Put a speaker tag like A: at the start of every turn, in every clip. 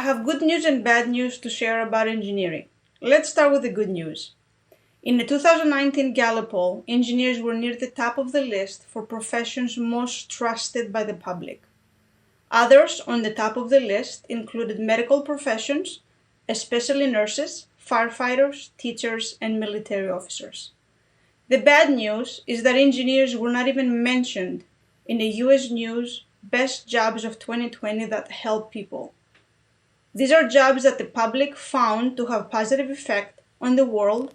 A: have good news and bad news to share about engineering. Let's start with the good news. In the 2019 Gallup poll, engineers were near the top of the list for professions most trusted by the public. Others on the top of the list included medical professions, especially nurses, firefighters, teachers, and military officers. The bad news is that engineers were not even mentioned in the US News Best Jobs of 2020 that help people. These are jobs that the public found to have positive effect on the world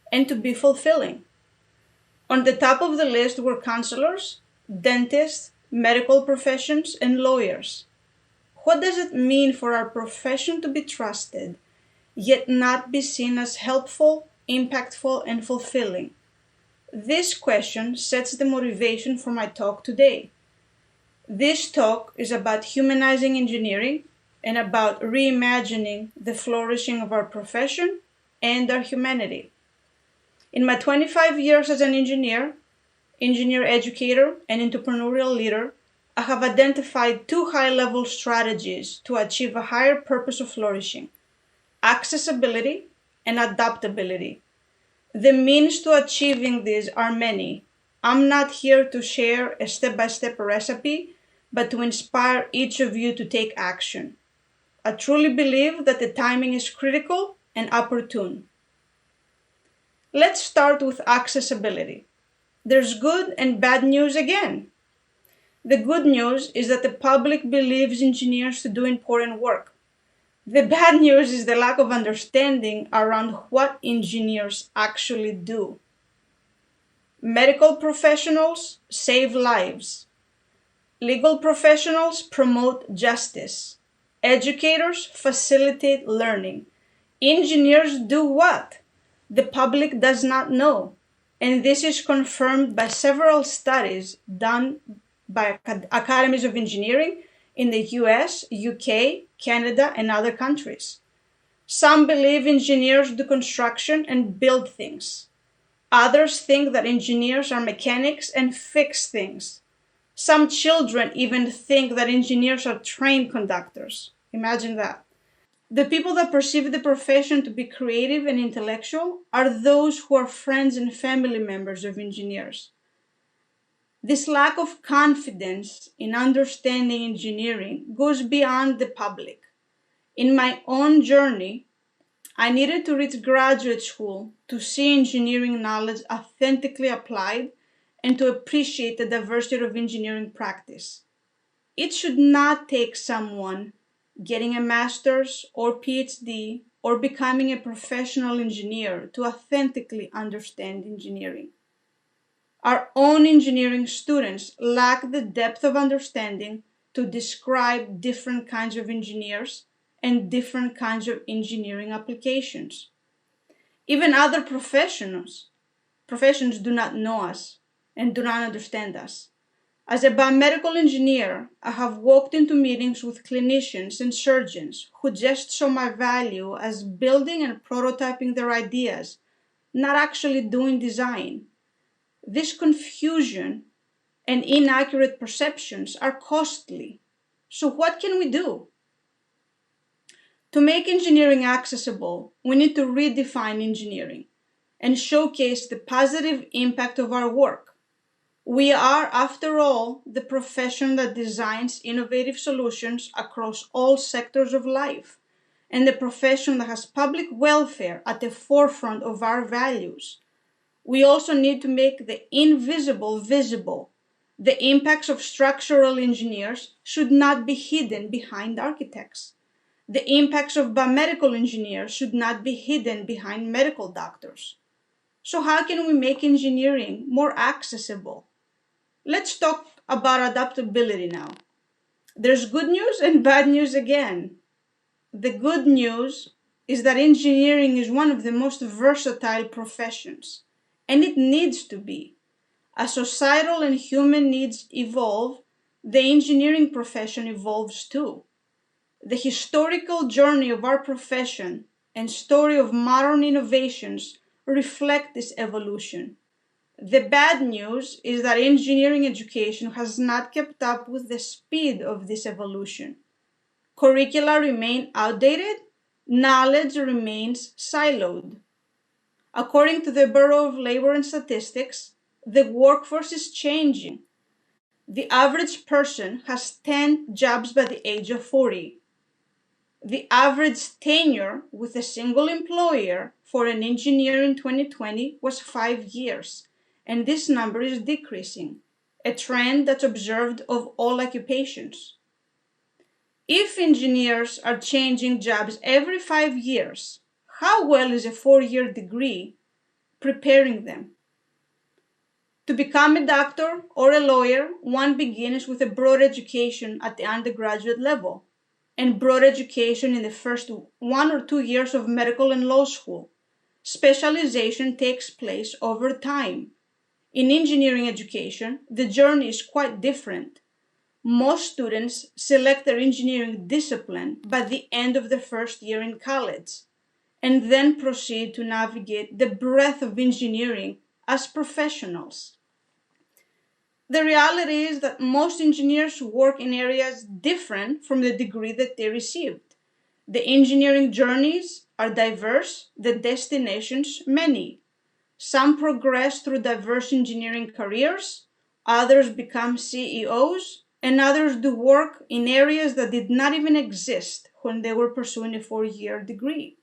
A: and to be fulfilling. On the top of the list were counselors, dentists, medical professions, and lawyers. What does it mean for our profession to be trusted, yet not be seen as helpful, impactful, and fulfilling? This question sets the motivation for my talk today. This talk is about humanizing engineering and about reimagining the flourishing of our profession and our humanity. In my 25 years as an engineer educator, and entrepreneurial leader, I have identified two high-level strategies to achieve a higher purpose of flourishing: accessibility and adaptability. The means to achieving these are many. I'm not here to share a step-by-step recipe, but to inspire each of you to take action. I truly believe that the timing is critical and opportune. Let's start with accessibility. There's good and bad news again. The good news is that the public believes engineers to do important work. The bad news is the lack of understanding around what engineers actually do. Medical professionals save lives. Legal professionals promote justice. Educators facilitate learning. Engineers do what? The public does not know. And this is confirmed by several studies done by academies of engineering in the US, UK, Canada, and other countries. Some believe engineers do construction and build things. Others think that engineers are mechanics and fix things. Some children even think that engineers are train conductors. Imagine that. The people that perceive the profession to be creative and intellectual are those who are friends and family members of engineers. This lack of confidence in understanding engineering goes beyond the public. In my own journey, I needed to reach graduate school to see engineering knowledge authentically applied and to appreciate the diversity of engineering practice. It should not take someone getting a master's or PhD or becoming a professional engineer to authentically understand engineering. Our own engineering students lack the depth of understanding to describe different kinds of engineers and different kinds of engineering applications. Even other professions do not know us and do not understand us. As a biomedical engineer, I have walked into meetings with clinicians and surgeons who just saw my value as building and prototyping their ideas, not actually doing design. This confusion and inaccurate perceptions are costly. So what can we do? To make engineering accessible, we need to redefine engineering and showcase the positive impact of our work. We are, after all, the profession that designs innovative solutions across all sectors of life, and the profession that has public welfare at the forefront of our values. We also need to make the invisible visible. The impacts of structural engineers should not be hidden behind architects. The impacts of biomedical engineers should not be hidden behind medical doctors. So how can we make engineering more accessible? Let's talk about adaptability now. There's good news and bad news again. The good news is that engineering is one of the most versatile professions, and it needs to be. As societal and human needs evolve, the engineering profession evolves too. The historical journey of our profession and story of modern innovations reflect this evolution. The bad news is that engineering education has not kept up with the speed of this evolution. Curricula remain outdated, knowledge remains siloed. According to the Bureau of Labor and Statistics, the workforce is changing. The average person has 10 jobs by the age of 40. The average tenure with a single employer for an engineer in 2020 was 5 years, and this number is decreasing, a trend that's observed of all occupations. If engineers are changing jobs every 5 years, how well is a 4-year degree preparing them? To become a doctor or a lawyer, one begins with a broad education at the undergraduate level and broad education in the first 1 or 2 years of medical and law school. Specialization takes place over time. In engineering education, the journey is quite different. Most students select their engineering discipline by the end of their first year in college, and then proceed to navigate the breadth of engineering as professionals. The reality is that most engineers work in areas different from the degree that they received. The engineering journeys are diverse, the destinations many. Some progress through diverse engineering careers, others become CEOs, and others do work in areas that did not even exist when they were pursuing a 4-year degree.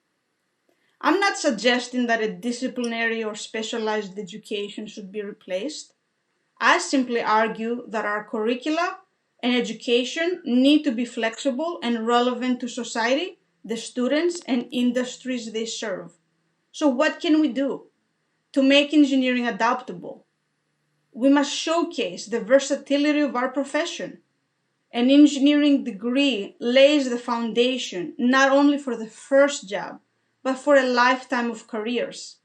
A: I'm not suggesting that a disciplinary or specialized education should be replaced. I simply argue that our curricula and education need to be flexible and relevant to society, the students, and industries they serve. So what can we do to make engineering adaptable? We must showcase the versatility of our profession. An engineering degree lays the foundation not only for the first job, but for a lifetime of careers.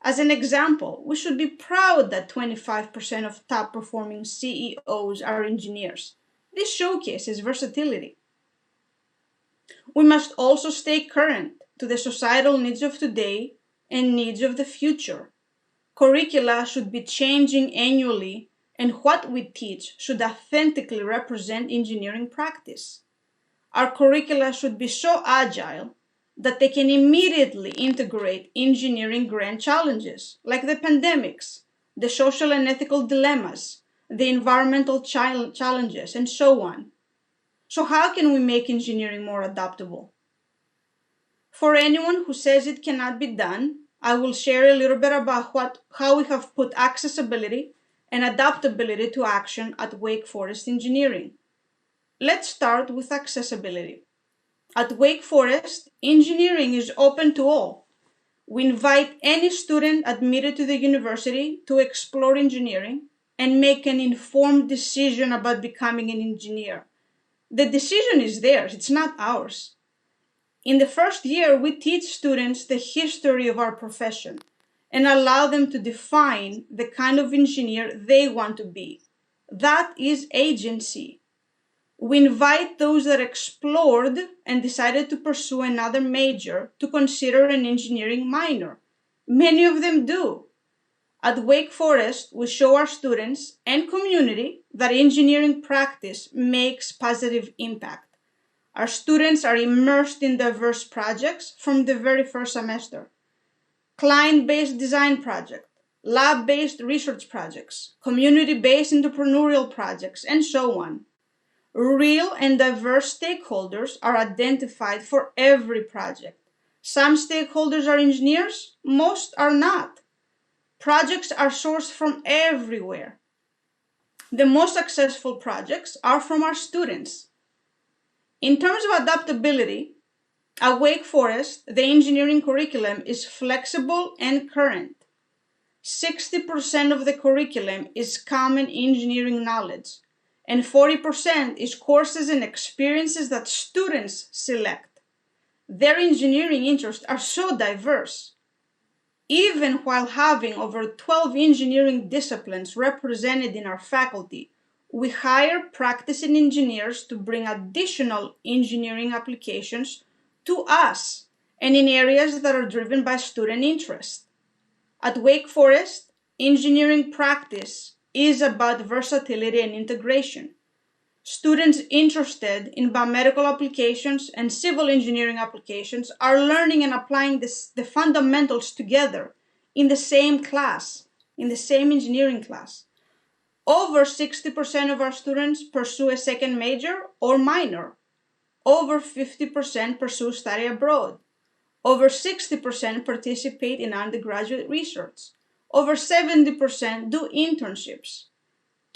A: As an example, we should be proud that 25% of top-performing CEOs are engineers. This showcases versatility. We must also stay current to the societal needs of today and needs of the future. Curricula should be changing annually, and what we teach should authentically represent engineering practice. Our curricula should be so agile that they can immediately integrate engineering grand challenges like the pandemics, the social and ethical dilemmas, the environmental challenges, and so on. So how can we make engineering more adaptable? For anyone who says it cannot be done, I will share a little bit about how we have put accessibility and adaptability to action at Wake Forest Engineering. Let's start with accessibility. At Wake Forest, engineering is open to all. We invite any student admitted to the university to explore engineering and make an informed decision about becoming an engineer. The decision is theirs, it's not ours. In the first year, we teach students the history of our profession and allow them to define the kind of engineer they want to be. That is agency. We invite those that explored and decided to pursue another major to consider an engineering minor. Many of them do. At Wake Forest, we show our students and community that engineering practice makes positive impact. Our students are immersed in diverse projects from the very first semester. Client-based design projects, lab-based research projects, community-based entrepreneurial projects, and so on. Real and diverse stakeholders are identified for every project. Some stakeholders are engineers, most are not. Projects are sourced from everywhere. The most successful projects are from our students. In terms of adaptability, at Wake Forest, the engineering curriculum is flexible and current. 60% of the curriculum is common engineering knowledge, and 40% is courses and experiences that students select. Their engineering interests are so diverse. Even while having over 12 engineering disciplines represented in our faculty, we hire practicing engineers to bring additional engineering applications to us and in areas that are driven by student interest. At Wake Forest, engineering practice is about versatility and integration. Students interested in biomedical applications and civil engineering applications are learning and applying the fundamentals together in the same class, in the same engineering class. Over 60% of our students pursue a second major or minor. Over 50% pursue study abroad. Over 60% participate in undergraduate research. Over 70% do internships.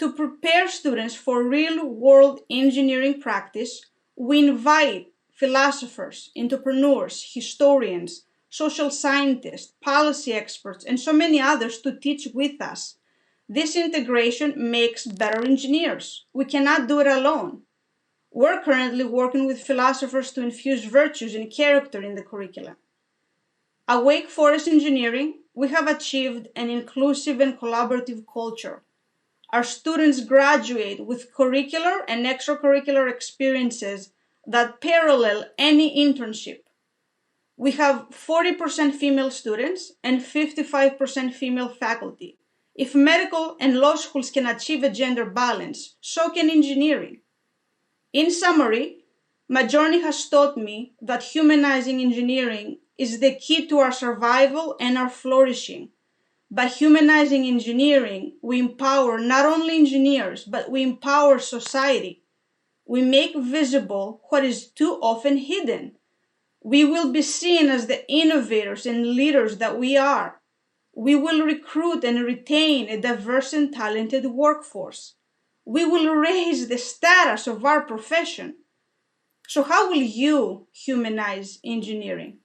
A: To prepare students for real-world engineering practice, we invite philosophers, entrepreneurs, historians, social scientists, policy experts, and so many others to teach with us. This integration makes better engineers. We cannot do it alone. We're currently working with philosophers to infuse virtues and character in the curriculum. At Wake Forest Engineering, we have achieved an inclusive and collaborative culture. Our students graduate with curricular and extracurricular experiences that parallel any internship. We have 40% female students and 55% female faculty. If medical and law schools can achieve a gender balance, so can engineering. In summary, my journey has taught me that humanizing engineering is the key to our survival and our flourishing. By humanizing engineering, we empower not only engineers, but we empower society. We make visible what is too often hidden. We will be seen as the innovators and leaders that we are. We will recruit and retain a diverse and talented workforce. We will raise the status of our profession. So how will you humanize engineering?